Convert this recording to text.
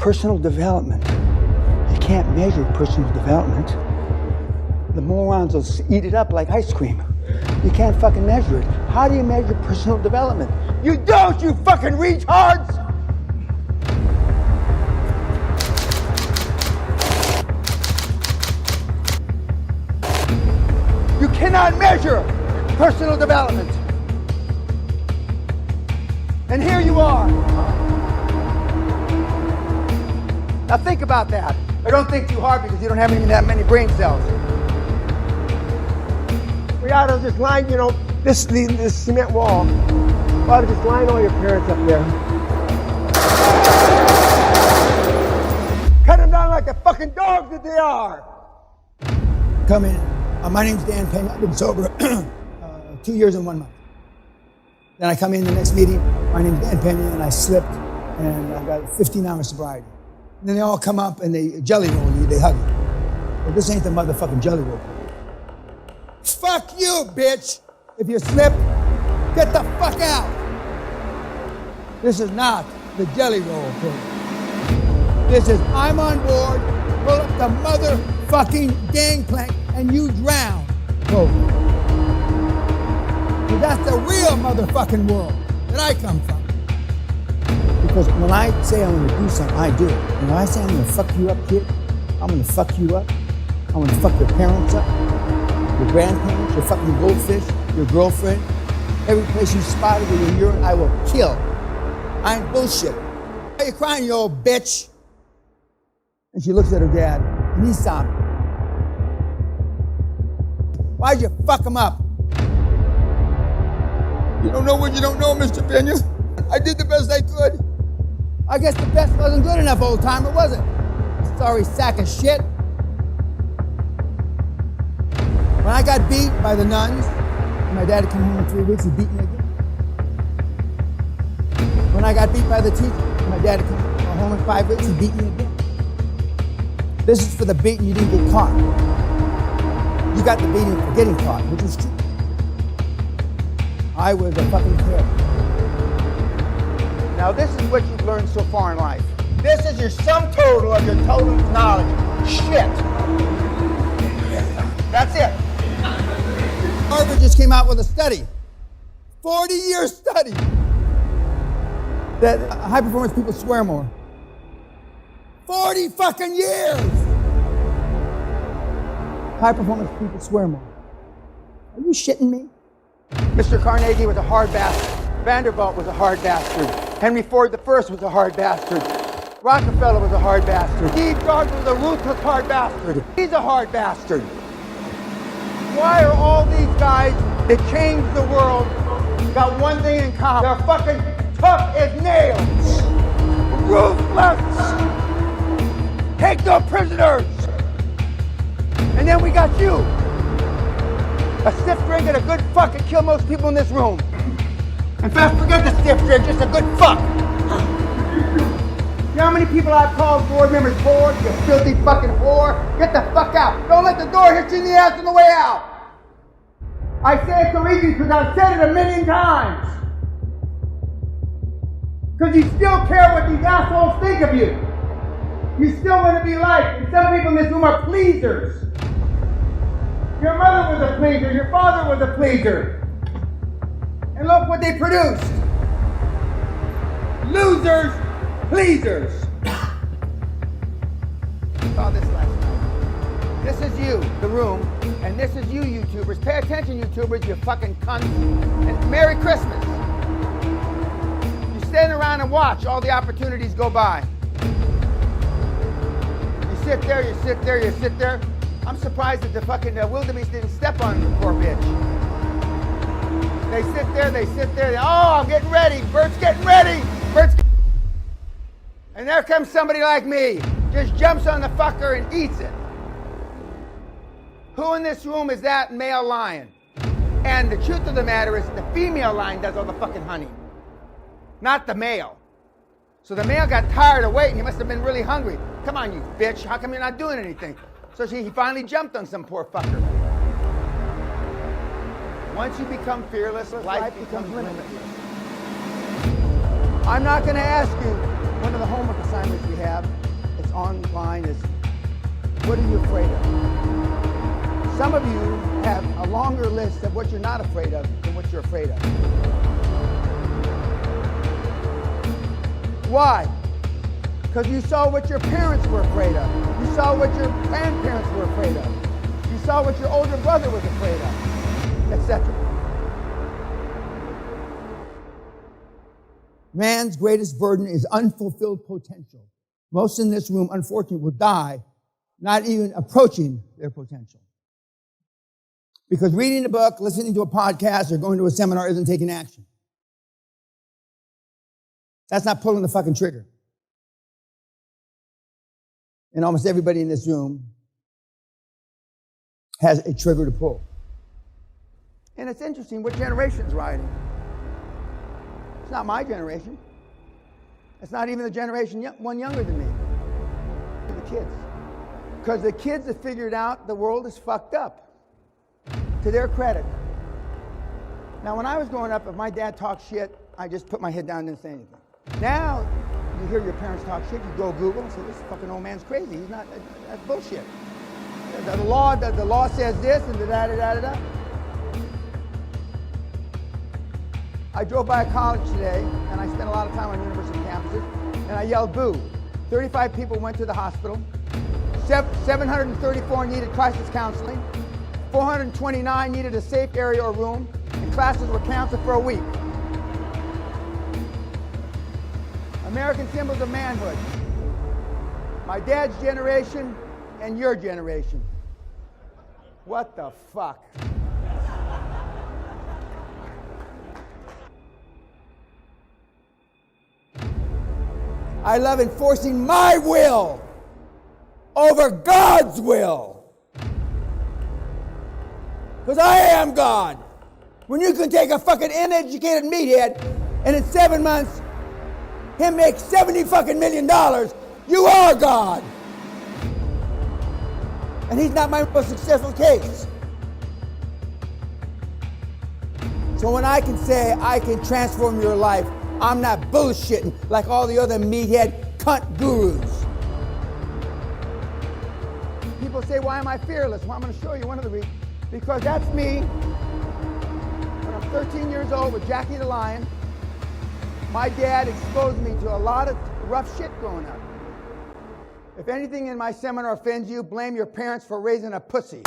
Personal development. You can't measure personal development. The morons will eat it up like ice cream. You can't fucking measure it. How do you measure personal development? You don't, you fucking retards! You cannot measure personal development. And here you are. Now think about that. Or don't think too hard because you don't have even that many brain cells. We ought to just line, you know, this cement wall. We ought to just line all your parents up there. Cut them down like the fucking dogs that they are. Come in. My name's Dan Peña. I've been sober 2 years and 1 month. Then I come in the next meeting. My name's Dan Peña, and I slipped, and I got 15 hours sobriety. And then they all come up and they jelly roll you. They hug you. But this ain't the motherfucking jelly roll. Fuck you, bitch! If you slip, get the fuck out! This is not the jelly roll program. This is I'm on board, pull up the motherfucking gangplank, and you drown. Program. So that's the real motherfucking world that I come from. Because when I say I'm gonna do something, I do it. And when I say I'm gonna fuck you up, kid, I'm gonna fuck you up. I'm gonna fuck your parents up. Your grandparents, your fucking goldfish, your girlfriend, every place you spotted with your urine, I will kill. I ain't bullshit. Why are you crying, you old bitch? And she looks at her dad, and he's sobbing. Why'd you fuck him up? You don't know what you don't know, Mr. Peña. I did the best I could. I guess the best wasn't good enough, old timer, was it? Sorry sack of shit. When I got beat by the nuns, my dad came home in 3 weeks, he beat me again. When I got beat by the teacher, my dad came home in 5 weeks, he beat me again. This is for the beating you didn't get caught. You got the beating for getting caught, which is true. I was a fucking kid. Now this is what you've learned so far in life. This is your sum total of your total knowledge. Shit. That's it. Harvard just came out with a study, 40-year study, that high-performance people swear more. 40 fucking years! High-performance people swear more. Are you shitting me? Mr. Carnegie was a hard bastard. Vanderbilt was a hard bastard. Henry Ford I was a hard bastard. Rockefeller was a hard bastard. Steve Jobs was a ruthless hard bastard. He's a hard bastard. Why are all these guys that changed the world got one thing in common? They're fucking tough as nails. Ruthless. Take no prisoners. And then we got you. A stiff drink and a good fuck can kill most people in this room. In fact, forget the stiff drink, just a good fuck. You know how many people I've called board members bored? You filthy fucking whore. Get the fuck out. Don't let the door hit you in the ass on the way out. I say it so easy because I've said it a million times. Because you still care what these assholes think of you. You still want to be liked. And some people in this room are pleasers. Your mother was a pleaser. Your father was a pleaser. And look what they produced. Losers, pleasers. Saw this last night. This is you, the room, and this is you, YouTubers. Pay attention, YouTubers, you fucking cunts. And Merry Christmas. You stand around and watch all the opportunities go by. You sit there, you sit there, you sit there. I'm surprised that the fucking wildebeest didn't step on the poor bitch. They sit there, oh, I'm getting ready. Bert's getting ready. And there comes somebody like me. Just jumps on the fucker and eats it. Who in this room is that male lion? And the truth of the matter is the female lion does all the fucking hunting, not the male. So the male got tired of waiting. He must have been really hungry. Come on, you bitch. How come you're not doing anything? So he finally jumped on some poor fucker. Once you become fearless, life becomes limitless. I'm not going to ask you One of the homework assignments we have, it's online, is what are you afraid of? Some of you have a longer list of what you're not afraid of than what you're afraid of. Why? Because you saw what your parents were afraid of. You saw what your grandparents were afraid of. You saw what your older brother was afraid of, etc. Man's greatest burden is unfulfilled potential. Most in this room, unfortunately, will die not even approaching their potential. Because reading a book, listening to a podcast, or going to a seminar isn't taking action. That's not pulling the fucking trigger. And almost everybody in this room has a trigger to pull. And it's interesting what generation's riding. It's not my generation. It's not even the generation one younger than me. The kids. Because the kids have figured out the world is fucked up. To their credit. Now, when I was growing up, if my dad talked shit, I just put my head down and didn't say anything. Now, you hear your parents talk shit, you go Google and say, this fucking old man's crazy. He's not, that's bullshit. The law says this and da-da-da-da-da. I drove by a college today, and I spent a lot of time on university campuses, and I yelled, boo. 35 people went to the hospital. 734 needed crisis counseling. 429 needed a safe area or room, and classes were canceled for a week. American symbols of manhood. My dad's generation and your generation. What the fuck? I love enforcing my will over God's will. Because I am God. When you can take a fucking uneducated meathead and in 7 months him make $70 fucking million, you are God. And he's not my most successful case. So when I can say I can transform your life, I'm not bullshitting like all the other meathead cunt gurus. People say, why am I fearless? Well, I'm going to show you one of the reasons. Because that's me when I'm 13 years old with Jackie the Lion. My dad exposed me to a lot of rough shit growing up. If anything in my seminar offends you, blame your parents for raising a pussy.